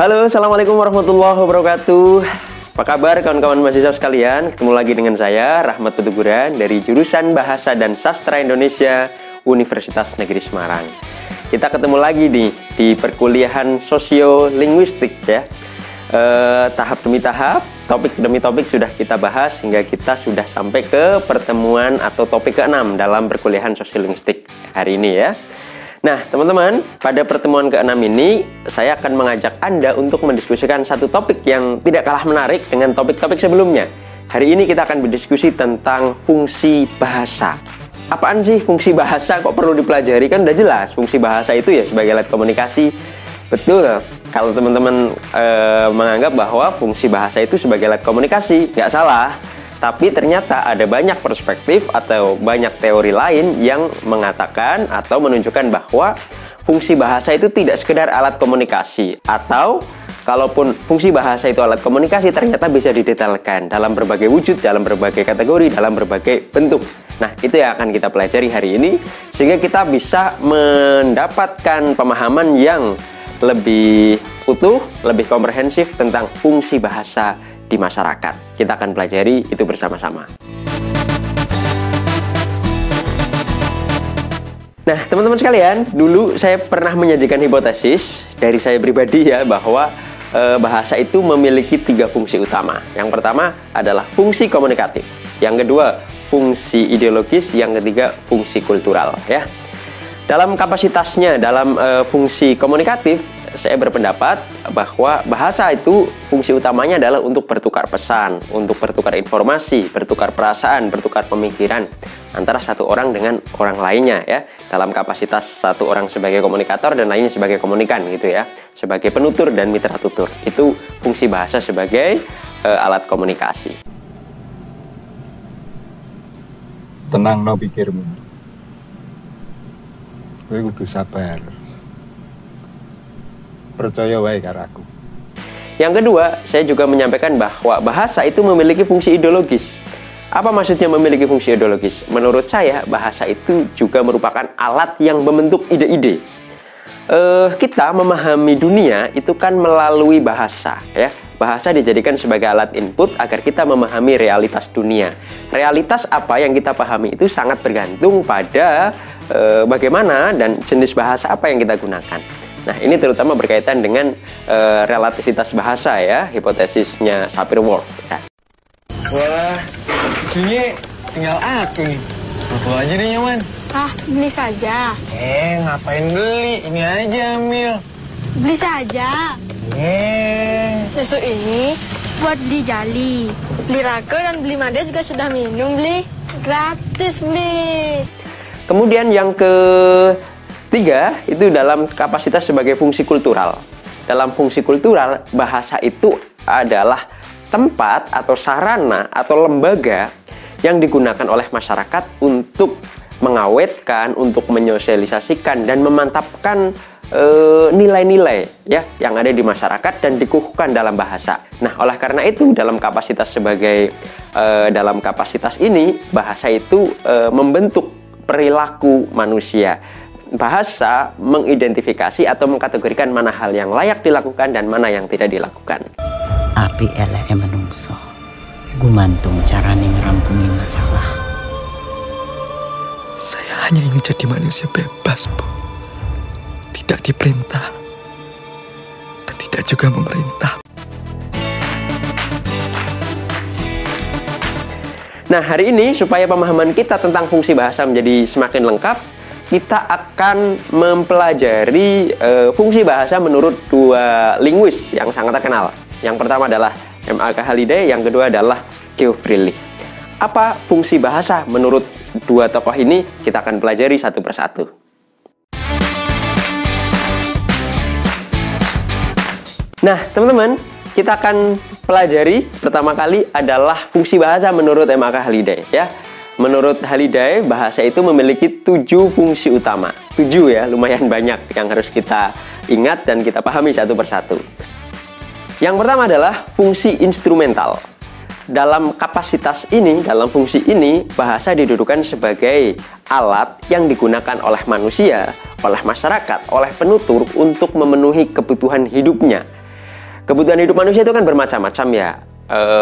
Halo, Assalamualaikum warahmatullahi wabarakatuh. Apa kabar kawan-kawan mahasiswa sekalian? Ketemu lagi dengan saya, Rahmat Petuguran, dari jurusan Bahasa dan Sastra Indonesia, Universitas Negeri Semarang. Kita ketemu lagi nih di perkuliahan sosiolinguistik ya. Tahap demi tahap, topik demi topik sudah kita bahas hingga kita sudah sampai ke pertemuan atau topik ke-6 dalam perkuliahan sosiolinguistik hari ini ya. Nah, teman-teman, pada pertemuan ke-6 ini saya akan mengajak Anda untuk mendiskusikan satu topik yang tidak kalah menarik dengan topik-topik sebelumnya. Hari ini kita akan berdiskusi tentang fungsi bahasa. Apaan sih fungsi bahasa, kok perlu dipelajari? Kan udah jelas, fungsi bahasa itu ya sebagai alat komunikasi. Betul, kalau teman-teman menganggap bahwa fungsi bahasa itu sebagai alat komunikasi, nggak salah. Tapi ternyata ada banyak perspektif atau banyak teori lain yang mengatakan atau menunjukkan bahwa fungsi bahasa itu tidak sekedar alat komunikasi. Atau kalaupun fungsi bahasa itu alat komunikasi, ternyata bisa didetailkan dalam berbagai wujud, dalam berbagai kategori, dalam berbagai bentuk. Nah, itu yang akan kita pelajari hari ini, sehingga kita bisa mendapatkan pemahaman yang lebih utuh, lebih komprehensif tentang fungsi bahasa di masyarakat. Kita akan pelajari itu bersama-sama. Nah, teman-teman sekalian, dulu saya pernah menyajikan hipotesis dari saya pribadi ya, bahwa bahasa itu memiliki 3 fungsi utama. Yang pertama adalah fungsi komunikatif, yang kedua fungsi ideologis, yang ketiga fungsi kultural ya. Dalam kapasitasnya, dalam fungsi komunikatif, saya berpendapat bahwa bahasa itu fungsi utamanya adalah untuk bertukar pesan, untuk bertukar informasi, bertukar perasaan, bertukar pemikiran antara satu orang dengan orang lainnya ya. Dalam kapasitas satu orang sebagai komunikator dan lainnya sebagai komunikan gitu ya, sebagai penutur dan mitra tutur. Itu fungsi bahasa sebagai alat komunikasi. Tenang no pikirmu. Kowe kudu sabar. Percaya wae karo aku. Yang kedua, saya juga menyampaikan bahwa bahasa itu memiliki fungsi ideologis. Apa maksudnya memiliki fungsi ideologis? Menurut saya, bahasa itu juga merupakan alat yang membentuk ide-ide. Kita memahami dunia itu kan melalui bahasa ya. Bahasa dijadikan sebagai alat input agar kita memahami realitas dunia. Realitas apa yang kita pahami itu sangat bergantung pada bagaimana dan jenis bahasa apa yang kita gunakan. Nah, ini terutama berkaitan dengan relativitas bahasa ya, hipotesisnya Sapir-Whorf ya. Wah, kayaknya tinggal aku nih. Aku aja deh nyaman. Ah, beli saja. Ngapain beli? Ini aja ambil. Beli saja. Susu ini buat dijali. Beli Rako dan beli Made juga sudah minum, beli. Gratis, beli. Kemudian yang ketiga, itu dalam kapasitas sebagai fungsi kultural. Dalam fungsi kultural, bahasa itu adalah tempat atau sarana atau lembaga yang digunakan oleh masyarakat untuk mengawetkan, untuk menyosialisasikan dan memantapkan nilai-nilai ya yang ada di masyarakat dan dikukuhkan dalam bahasa. Nah, oleh karena itu dalam kapasitas dalam kapasitas ini, bahasa itu membentuk perilaku manusia. Bahasa mengidentifikasi atau mengkategorikan mana hal yang layak dilakukan dan mana yang tidak dilakukan. Api eleke menungso gumantung carane ngerampungi masalah. Saya hanya ingin jadi manusia bebas, Bu. Tidak diperintah dan tidak juga memerintah. Nah, hari ini supaya pemahaman kita tentang fungsi bahasa menjadi semakin lengkap, kita akan mempelajari fungsi bahasa menurut 2 linguis yang sangat terkenal. Yang pertama adalah M.A.K. Halliday, yang kedua adalah Geoff Rayleigh. Apa fungsi bahasa menurut 2 tokoh ini? Kita akan pelajari satu persatu. Nah, teman-teman, kita akan pelajari pertama kali adalah fungsi bahasa menurut M.A.K. Halliday ya. Menurut Halliday, bahasa itu memiliki 7 fungsi utama. 7 ya, lumayan banyak yang harus kita ingat dan kita pahami satu persatu. Yang pertama adalah fungsi instrumental. Dalam kapasitas ini, dalam fungsi ini, bahasa didudukan sebagai alat yang digunakan oleh manusia, oleh masyarakat, oleh penutur untuk memenuhi kebutuhan hidupnya. Kebutuhan hidup manusia itu kan bermacam-macam ya.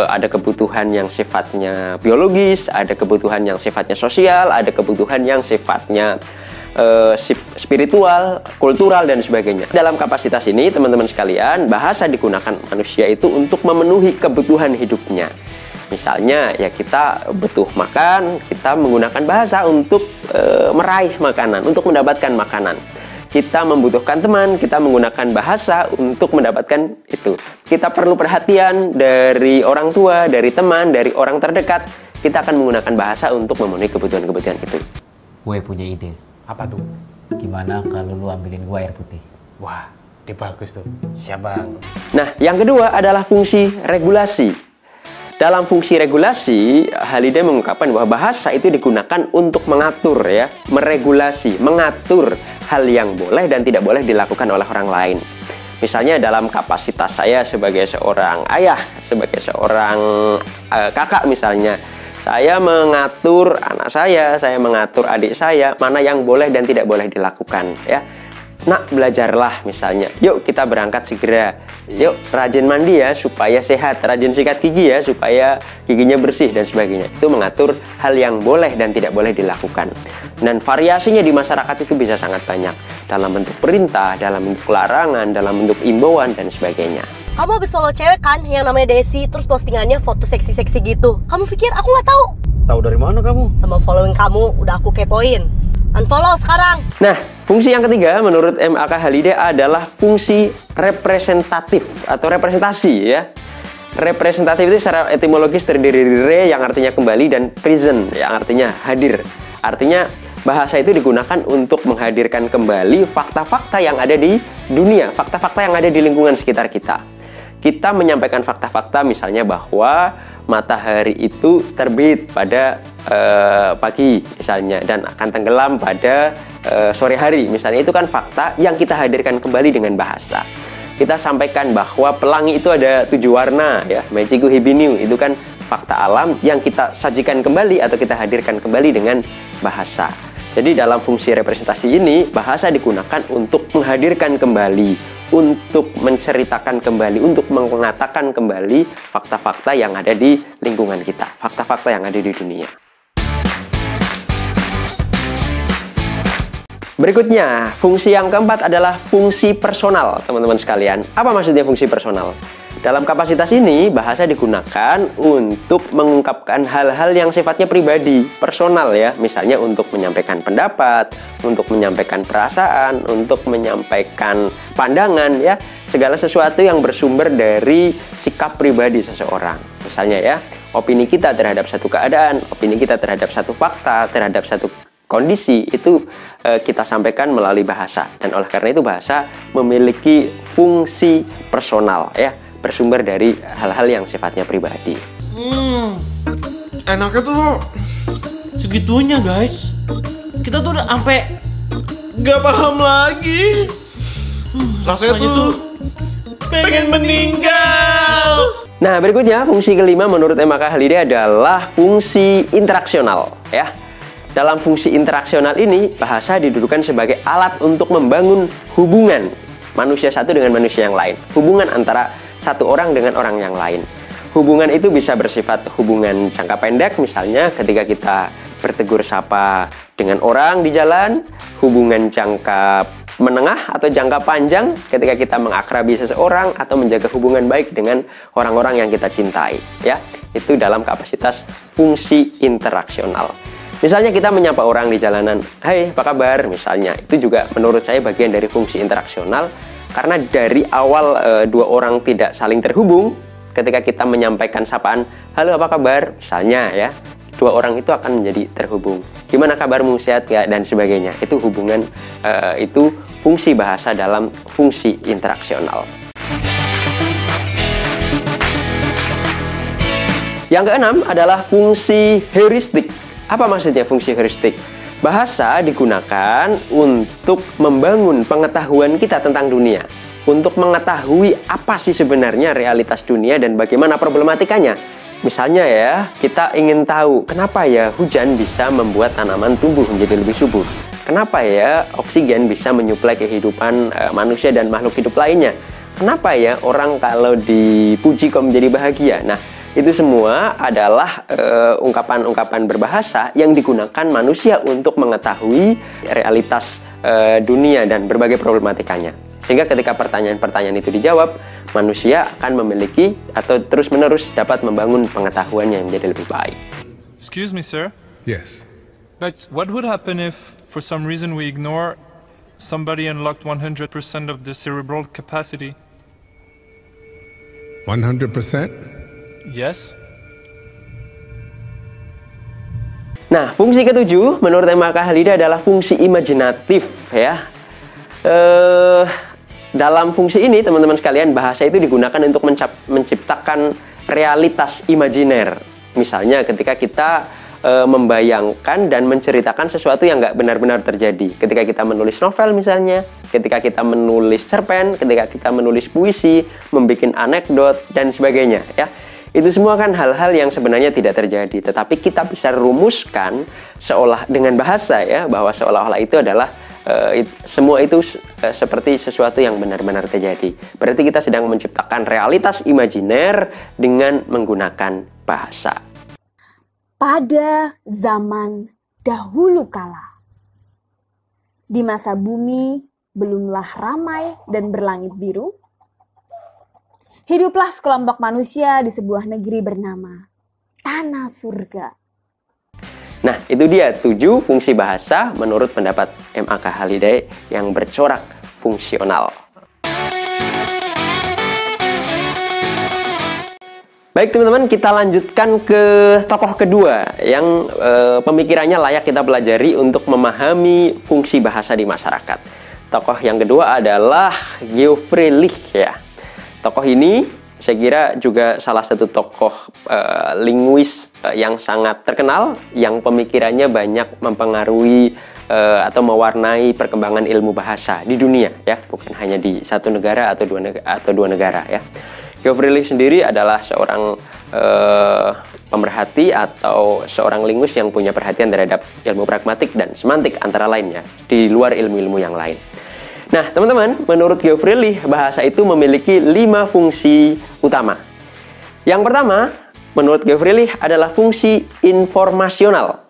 Ada kebutuhan yang sifatnya biologis, ada kebutuhan yang sifatnya sosial, ada kebutuhan yang sifatnya spiritual, kultural, dan sebagainya. Dalam kapasitas ini, teman-teman sekalian, bahasa digunakan manusia itu untuk memenuhi kebutuhan hidupnya. Misalnya, ya kita butuh makan, kita menggunakan bahasa untuk meraih makanan, untuk mendapatkan makanan. Kita membutuhkan teman, kita menggunakan bahasa untuk mendapatkan itu. Kita perlu perhatian dari orang tua, dari teman, dari orang terdekat. Kita akan menggunakan bahasa untuk memenuhi kebutuhan-kebutuhan itu. Gue punya ide. Apa tuh? Gimana kalau lu ambilin gue air putih? Wah, ide bagus tuh. Siap bang. Nah, yang kedua adalah fungsi regulasi. Dalam fungsi regulasi, Halide mengungkapkan bahwa bahasa itu digunakan untuk mengatur ya, meregulasi, mengatur hal yang boleh dan tidak boleh dilakukan oleh orang lain. Misalnya dalam kapasitas saya sebagai seorang ayah, sebagai seorang kakak misalnya, saya mengatur anak saya mengatur adik saya, mana yang boleh dan tidak boleh dilakukan ya. Nak, belajarlah misalnya. Yuk kita berangkat segera. Yuk rajin mandi ya supaya sehat. Rajin sikat gigi ya supaya giginya bersih dan sebagainya. Itu mengatur hal yang boleh dan tidak boleh dilakukan. Dan variasinya di masyarakat itu bisa sangat banyak. Dalam bentuk perintah, dalam bentuk larangan, dalam bentuk imbauan dan sebagainya. Kamu habis follow cewek kan yang namanya Desi, terus postingannya foto seksi-seksi gitu. Kamu pikir aku nggak tahu? Tahu dari mana kamu? Sama following kamu udah aku kepoin. Unfollow sekarang. Nah, fungsi yang ketiga menurut M.A.K. Halide adalah fungsi representatif atau representasi ya. Representatif itu secara etimologis terdiri dari re yang artinya kembali dan present yang artinya hadir. Artinya bahasa itu digunakan untuk menghadirkan kembali fakta-fakta yang ada di dunia, fakta-fakta yang ada di lingkungan sekitar kita. Kita menyampaikan fakta-fakta misalnya bahwa matahari itu terbit pada pagi misalnya dan akan tenggelam pada sore hari misalnya. Itu kan fakta yang kita hadirkan kembali dengan bahasa. Kita sampaikan bahwa pelangi itu ada 7 warna ya, Magiku Hibiniu, itu kan fakta alam yang kita sajikan kembali atau kita hadirkan kembali dengan bahasa. Jadi dalam fungsi representasi ini bahasa digunakan untuk menghadirkan kembali, untuk menceritakan kembali, untuk mengatakan kembali fakta-fakta yang ada di lingkungan kita, fakta-fakta yang ada di dunia. Berikutnya, fungsi yang keempat adalah fungsi personal, teman-teman sekalian. Apa maksudnya fungsi personal? Dalam kapasitas ini, bahasa digunakan untuk mengungkapkan hal-hal yang sifatnya pribadi, personal ya. Misalnya untuk menyampaikan pendapat, untuk menyampaikan perasaan, untuk menyampaikan pandangan ya. Segala sesuatu yang bersumber dari sikap pribadi seseorang. Misalnya ya, opini kita terhadap satu keadaan, opini kita terhadap satu fakta, terhadap satu kondisi itu kita sampaikan melalui bahasa. Dan oleh karena itu bahasa memiliki fungsi personal ya, bersumber dari hal-hal yang sifatnya pribadi. Enaknya tuh segitunya guys. Kita tuh udah sampai gak paham lagi. Rasanya tuh pengen meninggal. Nah, berikutnya fungsi kelima menurut M.A.K. Halide adalah fungsi interaksional ya. Dalam fungsi interaksional ini, bahasa didudukan sebagai alat untuk membangun hubungan manusia satu dengan manusia yang lain. Hubungan antara satu orang dengan orang yang lain. Hubungan itu bisa bersifat hubungan jangka pendek, misalnya ketika kita bertegur sapa dengan orang di jalan. Hubungan jangka menengah atau jangka panjang ketika kita mengakrabi seseorang atau menjaga hubungan baik dengan orang-orang yang kita cintai. Ya, itu dalam kapasitas fungsi interaksional. Misalnya kita menyapa orang di jalanan, "Hai, apa kabar?" misalnya. Itu juga menurut saya bagian dari fungsi interaksional. Karena dari awal dua orang tidak saling terhubung, ketika kita menyampaikan sapaan, "Halo, apa kabar?" misalnya ya, dua orang itu akan menjadi terhubung. "Gimana kabarmu, sehat ya?" dan sebagainya. Itu hubungan, itu fungsi bahasa dalam fungsi interaksional. Yang keenam adalah fungsi heuristik. Apa maksudnya fungsi heuristik? Bahasa digunakan untuk membangun pengetahuan kita tentang dunia. Untuk mengetahui apa sih sebenarnya realitas dunia dan bagaimana problematikanya. Misalnya ya, kita ingin tahu kenapa ya hujan bisa membuat tanaman tumbuh menjadi lebih subur. Kenapa ya oksigen bisa menyuplai kehidupan manusia dan makhluk hidup lainnya. kenapa ya orang kalau dipuji kok menjadi bahagia? Nah, itu semua adalah ungkapan-ungkapan berbahasa yang digunakan manusia untuk mengetahui realitas dunia dan berbagai problematikanya. Sehingga ketika pertanyaan-pertanyaan itu dijawab, manusia akan memiliki atau terus-menerus dapat membangun pengetahuannya yang menjadi lebih baik. Excuse me, sir. Yes. But what would happen if, for some reason, we ignore somebody unlocked 100% of the cerebral capacity? 100%? Yes. Nah, fungsi ketujuh menurut M.A.K. Halide adalah fungsi imajinatif ya. Dalam fungsi ini teman-teman sekalian, bahasa itu digunakan untuk menciptakan realitas imajiner. Misalnya ketika kita membayangkan dan menceritakan sesuatu yang nggak benar-benar terjadi. Ketika kita menulis novel misalnya, ketika kita menulis cerpen, ketika kita menulis puisi, membuat anekdot dan sebagainya ya. Itu semua kan hal-hal yang sebenarnya tidak terjadi, tetapi kita bisa rumuskan seolah dengan bahasa ya, bahwa seolah-olah itu adalah semua itu seperti sesuatu yang benar-benar terjadi. Berarti kita sedang menciptakan realitas imajiner dengan menggunakan bahasa. Pada zaman dahulu kala, di masa bumi belumlah ramai dan berlangit biru, hiduplah sekelompok manusia di sebuah negeri bernama Tanah Surga. Nah, itu dia 7 fungsi bahasa menurut pendapat M.A.K. Halide yang bercorak fungsional. Baik teman-teman, kita lanjutkan ke tokoh kedua yang pemikirannya layak kita pelajari untuk memahami fungsi bahasa di masyarakat. Tokoh yang kedua adalah Geoffrey Leach ya. Tokoh ini saya kira juga salah satu tokoh linguis yang sangat terkenal, yang pemikirannya banyak mempengaruhi atau mewarnai perkembangan ilmu bahasa di dunia ya, bukan hanya di satu negara atau dua negara ya. Geoffrey Leach sendiri adalah seorang pemerhati atau seorang linguis yang punya perhatian terhadap ilmu pragmatik dan semantik antara lainnya di luar ilmu-ilmu yang lain. Nah, teman-teman, menurut Geoffrey Leach, bahasa itu memiliki 5 fungsi utama. Yang pertama, menurut Geoffrey Leach adalah fungsi informasional.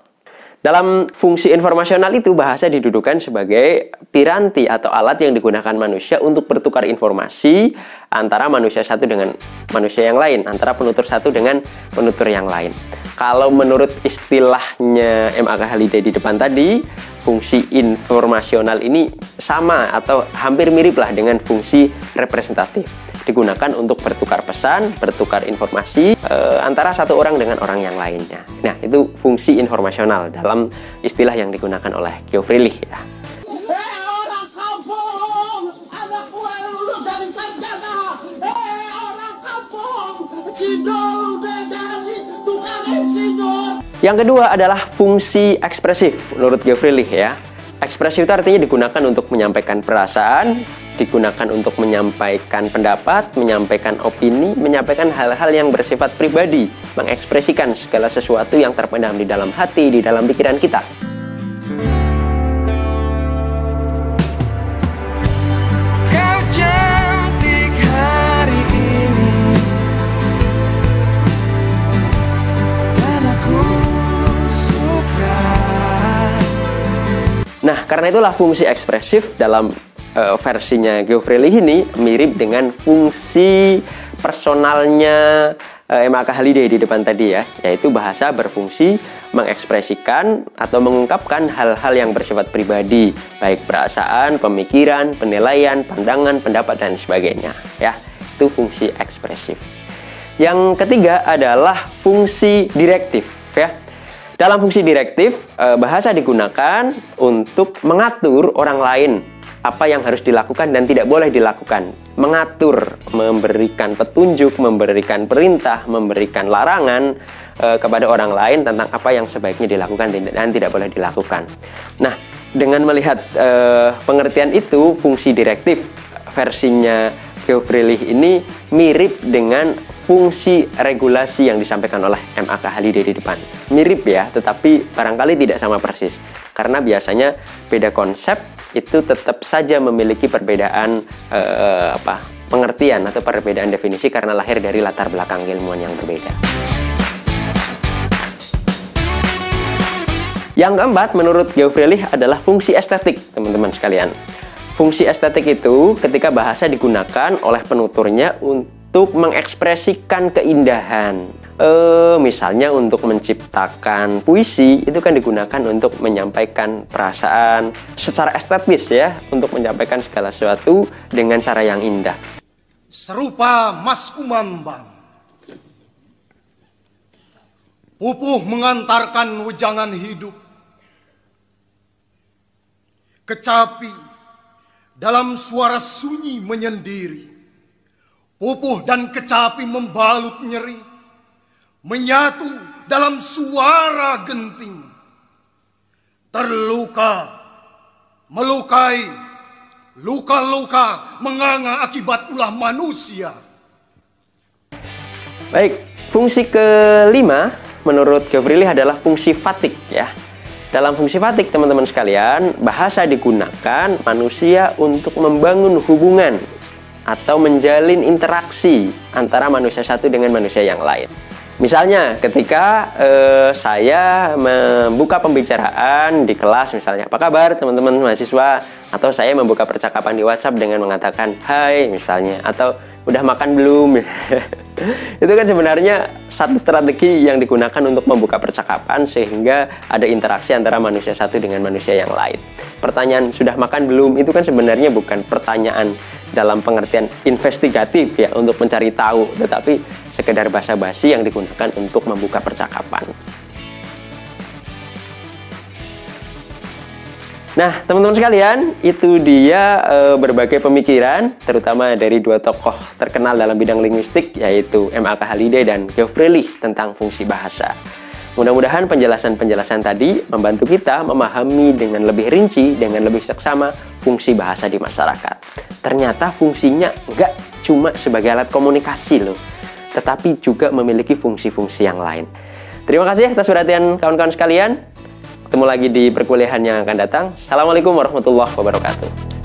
Dalam fungsi informasional itu, bahasa didudukan sebagai piranti atau alat yang digunakan manusia untuk bertukar informasi antara manusia satu dengan manusia yang lain, antara penutur satu dengan penutur yang lain. Kalau menurut istilahnya M.A.K. Halide di depan tadi, fungsi informasional ini sama atau hampir mirip lah dengan fungsi representatif. Digunakan untuk bertukar pesan, bertukar informasi antara satu orang dengan orang yang lainnya. Nah, itu fungsi informasional dalam istilah yang digunakan oleh Geoffrey Leach ya. Orang kampung, anak gue lulus dari sarjana. Orang kampung, Cidol udah jadi tukang insinyur. Yang kedua adalah fungsi ekspresif menurut Geoffrey Leach ya. Ekspresif itu artinya digunakan untuk menyampaikan perasaan, digunakan untuk menyampaikan pendapat, menyampaikan opini, menyampaikan hal-hal yang bersifat pribadi, mengekspresikan segala sesuatu yang terpendam di dalam hati, di dalam pikiran kita. Kau cantik hari ini, dan aku suka. Nah, karena itulah fungsi ekspresif dalam versinya Geoffrey Leach ini mirip dengan fungsi personalnya M.A.K. Halide di depan tadi ya, yaitu bahasa berfungsi mengekspresikan atau mengungkapkan hal-hal yang bersifat pribadi, baik perasaan, pemikiran, penilaian, pandangan, pendapat, dan sebagainya ya. Itu fungsi ekspresif. Yang ketiga adalah fungsi direktif ya. Dalam fungsi direktif, bahasa digunakan untuk mengatur orang lain apa yang harus dilakukan dan tidak boleh dilakukan. Mengatur, memberikan petunjuk, memberikan perintah, memberikan larangan kepada orang lain tentang apa yang sebaiknya dilakukan dan tidak boleh dilakukan. Nah, dengan melihat pengertian itu, fungsi direktif versinya Geoffrey Leach ini mirip dengan fungsi regulasi yang disampaikan oleh M.A.K. Halide di depan. Mirip ya, tetapi barangkali tidak sama persis. Karena biasanya beda konsep itu tetap saja memiliki perbedaan pengertian atau perbedaan definisi karena lahir dari latar belakang ilmuwan yang berbeda. Yang keempat, menurut Geoffrey adalah fungsi estetik, teman-teman sekalian. Fungsi estetik itu ketika bahasa digunakan oleh penuturnya untuk mengekspresikan keindahan. Misalnya untuk menciptakan puisi, itu kan digunakan untuk menyampaikan perasaan secara estetis ya, untuk menyampaikan segala sesuatu dengan cara yang indah. Serupa Mas Kumambang, pupuh mengantarkan wejangan hidup, kecapi dalam suara sunyi menyendiri, pupuh dan kecapi membalut nyeri, menyatu dalam suara genting, terluka, melukai, luka-luka menganga akibat ulah manusia. Baik, fungsi kelima menurut Geoffrey adalah fungsi fatik ya. Dalam fungsi fatik, teman-teman sekalian, bahasa digunakan manusia untuk membangun hubungan atau menjalin interaksi antara manusia satu dengan manusia yang lain. Misalnya ketika saya membuka pembicaraan di kelas misalnya, apa kabar teman-teman mahasiswa, atau saya membuka percakapan di WhatsApp dengan mengatakan hai misalnya, atau udah makan belum. Itu kan sebenarnya satu strategi yang digunakan untuk membuka percakapan sehingga ada interaksi antara manusia satu dengan manusia yang lain. Pertanyaan sudah makan belum itu kan sebenarnya bukan pertanyaan dalam pengertian investigatif ya, untuk mencari tahu, tetapi sekedar basa-basi yang digunakan untuk membuka percakapan. Nah, teman-teman sekalian, itu dia berbagai pemikiran, terutama dari dua tokoh terkenal dalam bidang linguistik, yaitu M.A.K. Halliday dan Geoffrey tentang fungsi bahasa. Mudah-mudahan penjelasan-penjelasan tadi membantu kita memahami dengan lebih rinci, dengan lebih seksama fungsi bahasa di masyarakat. Ternyata fungsinya nggak cuma sebagai alat komunikasi loh, tetapi juga memiliki fungsi-fungsi yang lain. Terima kasih atas perhatian kawan-kawan sekalian. Ketemu lagi di perkuliahan yang akan datang. Assalamualaikum warahmatullahi wabarakatuh.